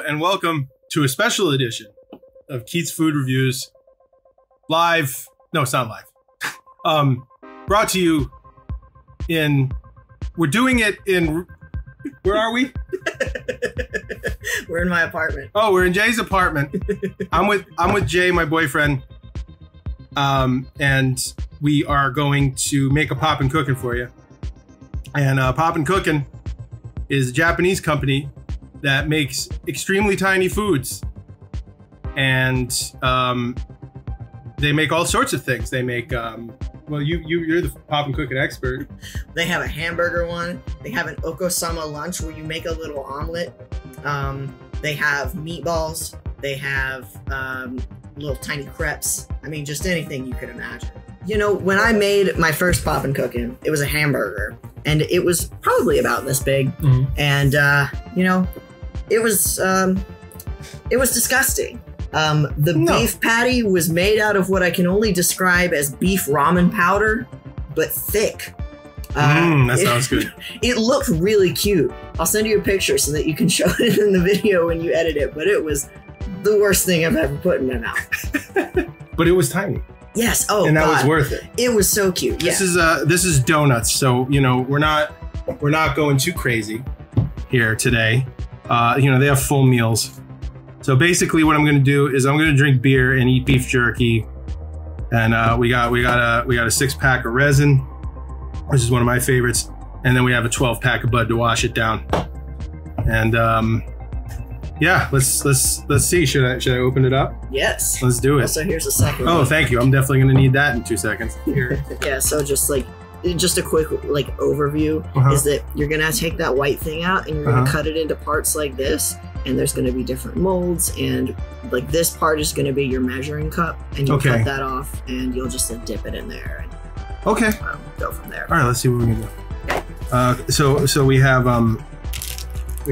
and welcome to a special edition of Keith's Food Reviews. Live. No, it's not live. Brought to you in... We're doing it in... Where are we? We're in my apartment. Oh, we're in Jay's apartment. I'm with Jay, my boyfriend. And we are going to make a Popin Cookin for you. And Popin Cookin is a Japanese company that makes extremely tiny foods. And they make all sorts of things. They make, well, you're the Popin Cookin expert. They have a hamburger one. They have an okosama lunch where you make a little omelet. They have meatballs. They have little tiny crepes. I mean, just anything you could imagine. You know, when I made my first Popin Cookin, it was a hamburger. And it was probably about this big. Mm-hmm. And, you know, it was disgusting. Beef patty was made out of what I can only describe as beef ramen powder, but thick. That sounds good. It looked really cute. I'll send you a picture so that you can show it in the video when you edit it, but it was the worst thing I've ever put in my mouth. But it was tiny. Yes. Oh, and that was worth it. It was so cute. Yeah. This is Doughnuts, so you know we're not going too crazy here today. You know, they have full meals. So basically, what I'm going to do is I'm going to drink beer and eat beef jerky, and we got a 6-pack of resin, which is one of my favorites, and then we have a 12-pack of Bud to wash it down. And yeah, let's see. Should I open it up? Yes. Let's do it. Also, here's a second. Oh, thank you. I'm definitely going to need that in 2 seconds. Here. Yeah. So just a quick overview is that you're gonna take that white thing out and you're gonna cut it into parts like this, and there's gonna be different molds, and like this part is gonna be your measuring cup, and you cut that off and you'll just dip it in there and go from there. All right, let's see what we can do. So we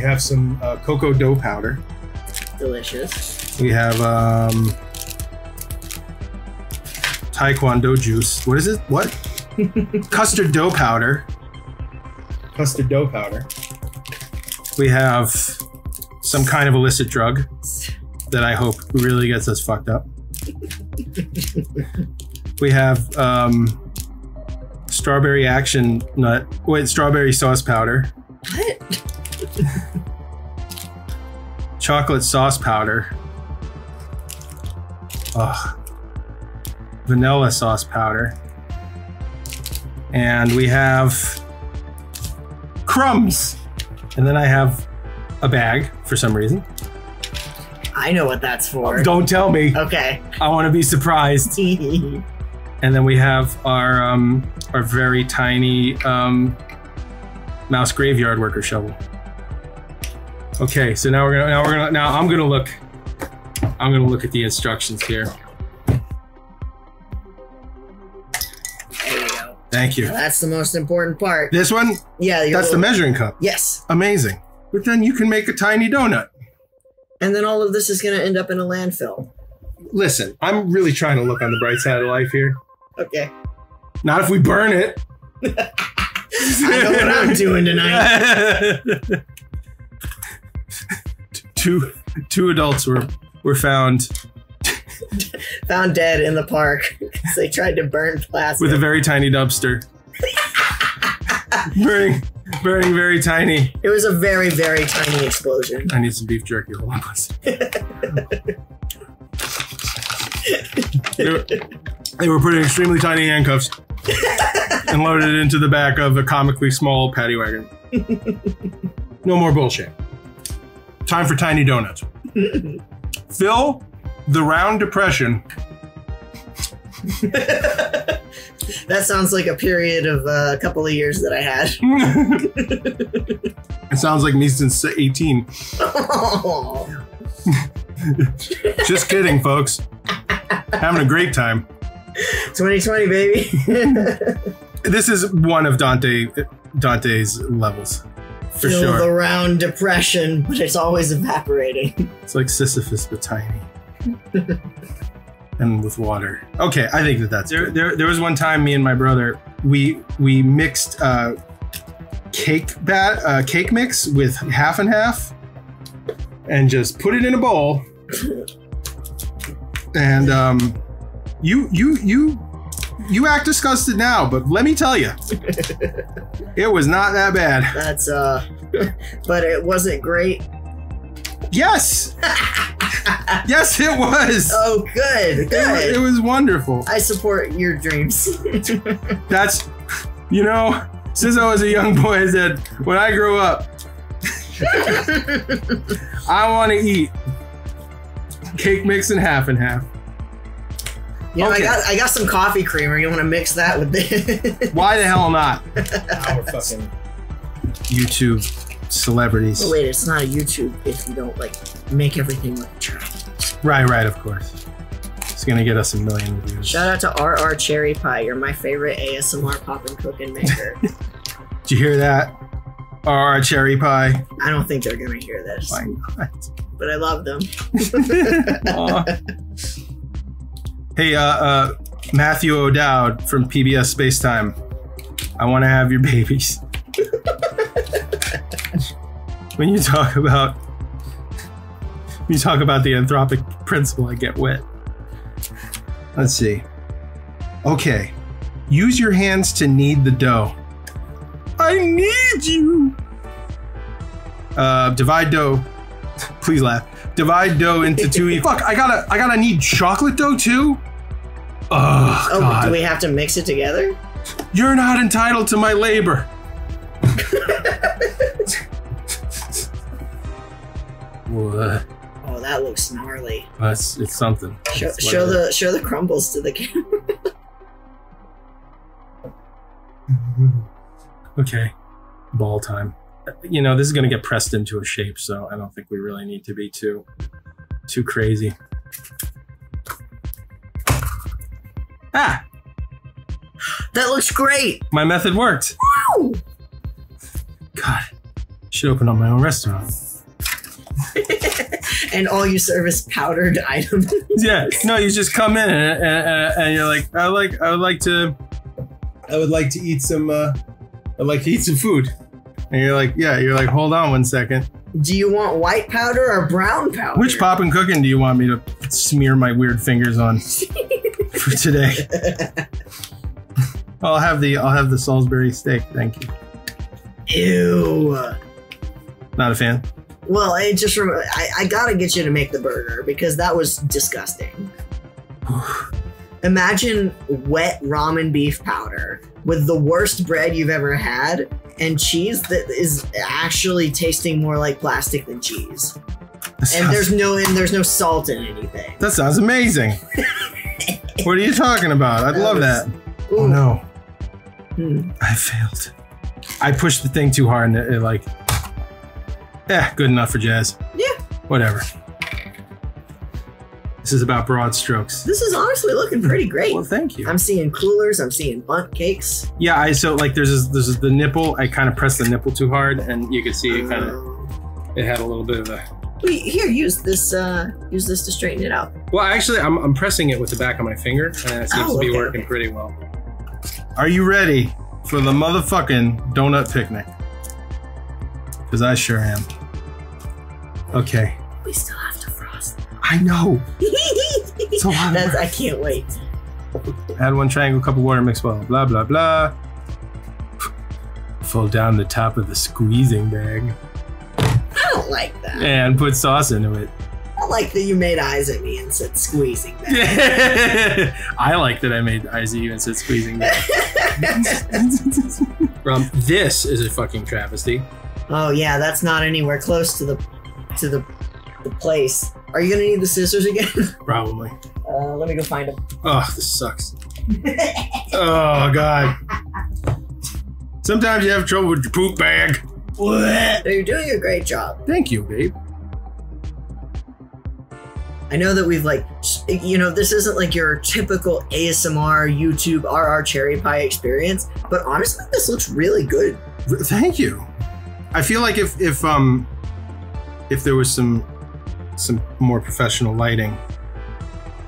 have some cocoa dough powder. Delicious. We have taekwondo juice. What is it? What? Custard dough powder. Custard dough powder. We have some kind of illicit drug that I hope really gets us fucked up. We have strawberry action nut. Wait, strawberry sauce powder. What? Chocolate sauce powder. Ugh. Vanilla sauce powder. And we have crumbs. And then I have a bag for some reason. I know what that's for. Don't tell me. Okay. I want to be surprised. And then we have our very tiny mouse graveyard worker shovel. Okay, so now I'm gonna look at the instructions here. Thank you. Well, that's the most important part. This one? Yeah. That's the measuring cup. Yes. Amazing. But then you can make a tiny donut. And then all of this is going to end up in a landfill. Listen, I'm really trying to look on the bright side of life here. Okay. Not if we burn it. I know what I'm doing tonight. Two adults were found dead in the park because they tried to burn plastic with a very tiny dumpster. burning very tiny. It was a very, very tiny explosion. I need some beef jerky. Hold on. They were put in extremely tiny handcuffs and loaded it into the back of a comically small paddy wagon. No more bullshit. Time for tiny donuts. Fill the round depression. That sounds like a period of a couple of years that I had. It sounds like me since 18. Oh. Just kidding, folks. Having a great time. 2020, baby. This is one of Dante's levels. For Fill sure. the round depression, but it's always evaporating. It's like Sisyphus, but tiny. And with water. Okay, I think that's good. There was one time me and my brother, we mixed cake mix with half and half. and just put it in a bowl. And you act disgusted now, but let me tell you, it was not that bad. That's but it wasn't great. Yes. Yes, it was. Oh, good. It was wonderful. I support your dreams. That's, you know, since I was a young boy, I said, when I grow up, I want to eat cake mix in half and half. You know, Okay. I got some coffee creamer. You want to mix that with this? Why the hell not? Our fucking YouTube celebrities. Oh, wait, it's not a YouTube if you don't like make everything look trash. Right, of course. It's gonna get us a million views. Shout out to RR Cherry Pie. You're my favorite ASMR Popin Cookin maker. Did you hear that? Our cherry pie. I don't think they're gonna hear this. Why not? But I love them. Hey, Matthew O'Dowd from PBS Spacetime. I want to have your babies. When you talk about the anthropic principle, I get wet. Let's see. Okay. Use your hands to knead the dough. I need you. Divide dough. Please laugh. Divide dough into two. Fuck! I gotta knead chocolate dough too. Oh, God. Do we have to mix it together? You're not entitled to my labor. What? Oh, that looks gnarly. It's something. Show the crumbles to the camera. Okay, ball time. You know, this is gonna get pressed into a shape, so I don't think we really need to be too crazy. Ah! That looks great. My method worked. Wow. God, should open up my own restaurant. And all you serve is powdered items. Yeah, no, you just come in and you're like, I would like to eat some food. And you're like, hold on one second. Do you want white powder or brown powder? Which Popin Cookin do you want me to smear my weird fingers on for today? I'll have the Salisbury steak, thank you. Ew. Not a fan. Well, I gotta get you to make the burger because that was disgusting. Imagine wet ramen beef powder with the worst bread you've ever had and cheese that is actually tasting more like plastic than cheese. And there's no salt in anything. That sounds amazing. What are you talking about? I'd love that. Ooh. Oh no. I failed. I pushed the thing too hard and it like, good enough for Jazz. Yeah. Whatever. This is about broad strokes. This is honestly looking pretty great. Well, thank you. I'm seeing coolers. I'm seeing bundt cakes. Yeah, so like there's the nipple. I kind of pressed the nipple too hard, and you could see it kind of. It had a little bit of a. Wait, here, use this to straighten it out. Well, actually, I'm pressing it with the back of my finger, and it seems to be working pretty well. Are you ready for the motherfucking donut picnic? Because I sure am. Okay. We still have to frost. I know. It's a lot of work. I can't wait. Add one triangle cup of water, mix well. Blah blah blah. Fold down the top of the squeezing bag. I don't like that. And put sauce into it. I like that you made eyes at me and said squeezing bag. I like that I made eyes at you and said squeezing bag. This is a fucking travesty. Oh yeah, that's not anywhere close to the place. Are you gonna need the scissors again? Probably. Let me go find them. Oh, this sucks. Oh God. Sometimes you have trouble with your poop bag. What? You're doing a great job. Thank you, babe. I know that we've this isn't like your typical ASMR YouTube RR cherry pie experience, but honestly, this looks really good. Thank you. I feel like if there was some more professional lighting,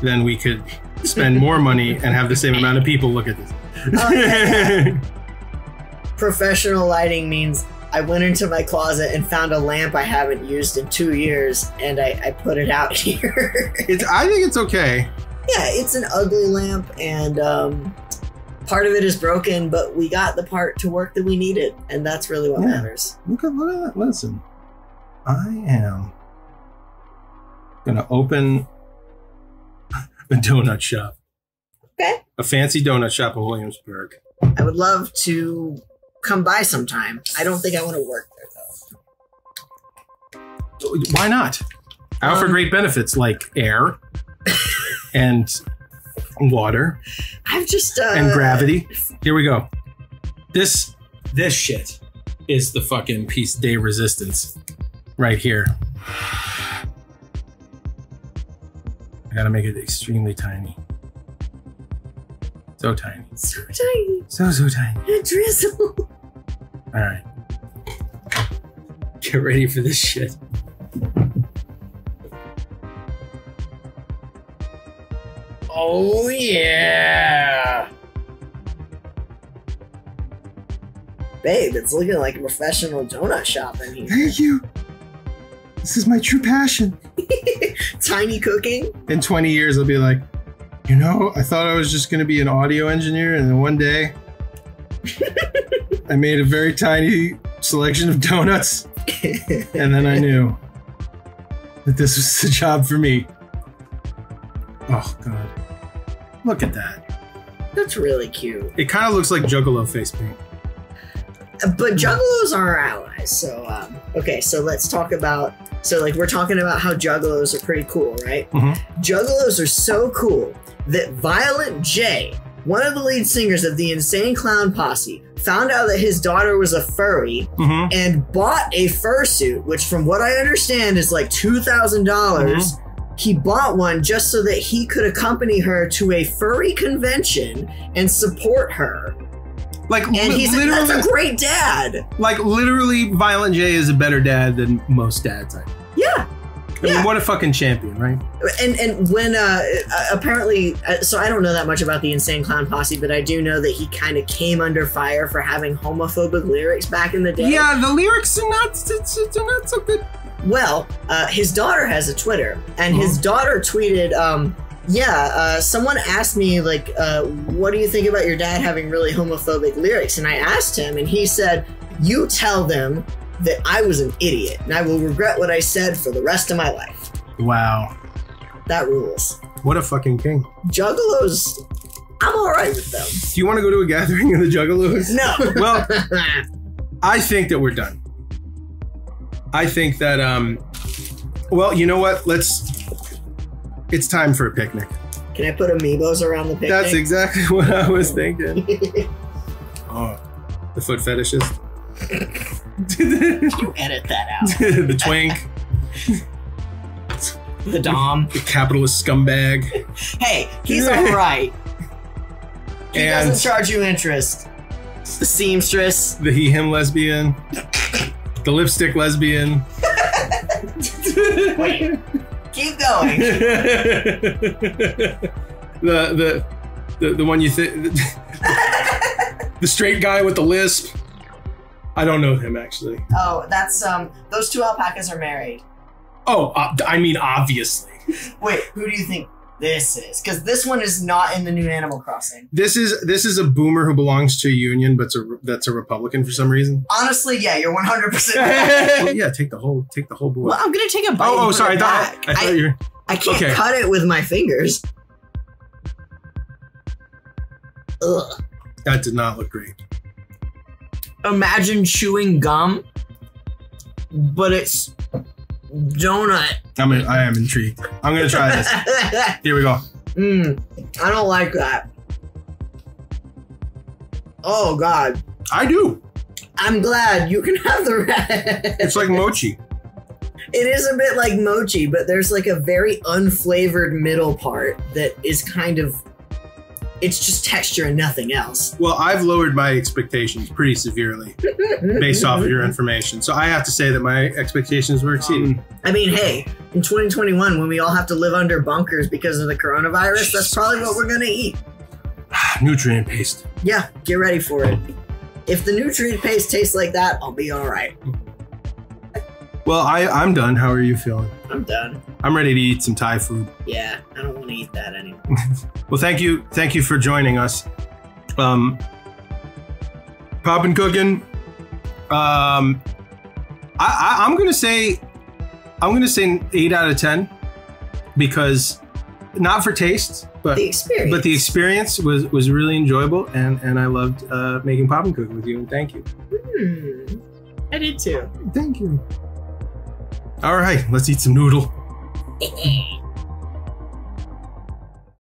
then we could spend more money and have the same amount of people look at this. Yeah. Professional lighting means I went into my closet and found a lamp I haven't used in 2 years, and I put it out here. I think it's okay. Yeah, it's an ugly lamp, and part of it is broken, but we got the part to work that we needed, and that's really what matters. Look at that. Listen, I am gonna open a donut shop. Okay. A fancy donut shop in Williamsburg. I would love to come by sometime. I don't think I want to work there, though. Why not? I offer great benefits like air and water. I've just and gravity. Here we go. This shit is the fucking piece de resistance right here. I gotta make it extremely tiny. So tiny. So tiny. So tiny. A drizzle. All right. Get ready for this shit. Oh, yeah. Babe, it's looking like a professional donut shop in here. Thank you. This is my true passion. Tiny cooking? In 20 years, I'll be like, you know, I thought I was just going to be an audio engineer, and then one day, I made a very tiny selection of donuts, and then I knew that this was the job for me. Oh, God. Look at that. That's really cute. It kind of looks like Juggalo face paint. But Juggalos are our allies, so, okay, so let's talk about, so, like, we're talking about how Juggalos are pretty cool, right? Mm-hmm. Juggalos are so cool that Violent J, one of the lead singers of the Insane Clown Posse, found out that his daughter was a furry and bought a fursuit, which from what I understand is like $2,000. He bought one just so that he could accompany her to a furry convention and support her. Like, and he's that's a great dad. Like, literally, Violent J is a better dad than most dads. Yeah. I mean, what a fucking champion, right? And when apparently, so I don't know that much about the Insane Clown Posse, but I do know that he kind of came under fire for having homophobic lyrics back in the day. Yeah, the lyrics are not so good. Well, his daughter has a Twitter, and his daughter tweeted, someone asked me, like, what do you think about your dad having really homophobic lyrics? And I asked him, and he said, you tell them that I was an idiot, and I will regret what I said for the rest of my life. Wow. That rules. What a fucking king. Juggalos, I'm all right with them. Do you want to go to a gathering of the Juggalos? No. Well, I think that we're done. I think that, well, you know what? It's time for a picnic. Can I put amiibos around the picnic? That's exactly what I was thinking. Oh, the foot fetishist. You edit that out. The twink. The dom. The capitalist scumbag. Hey, he's all right. He doesn't charge you interest. The seamstress. The he-him lesbian. The lipstick lesbian. Wait. Keep going. The one you think. The straight guy with the lisp. I don't know him, actually. Oh, that's, those two alpacas are married. Oh, I mean, obviously. Wait, who do you think this is? Because this one is not in the new Animal Crossing. This is a boomer who belongs to a union, but that's a Republican for some reason. Honestly, yeah, you're 100% Well, yeah, take the whole board. Well, I'm gonna take a bite. Oh, sorry, I thought you were... I can't cut it with my fingers. Ugh. That did not look great. Imagine chewing gum, but it's donut. I am intrigued. I'm gonna try this. Here we go. I don't like that. Oh God. I do. I'm glad you can have the rest. It's like mochi. It is a bit like mochi, but there's like a very unflavored middle part that is kind of, it's just texture and nothing else. Well, I've lowered my expectations pretty severely based off of your information. So I have to say that my expectations were exceeded. I mean, hey, in 2021, when we all have to live under bunkers because of the coronavirus, that's probably what we're going to eat. Nutrient paste. Yeah, get ready for it. If the nutrient paste tastes like that, I'll be all right. Well, I'm done. How are you feeling? I'm done. I'm ready to eat some Thai food. Yeah, I don't want to eat that anymore. Well, thank you for joining us. Popin Cookin. I'm gonna say 8 out of 10 because not for taste, but the experience. But the experience was really enjoyable, and I loved making Popin Cookin with you. And thank you. I did too. Thank you. All right, let's eat some noodle.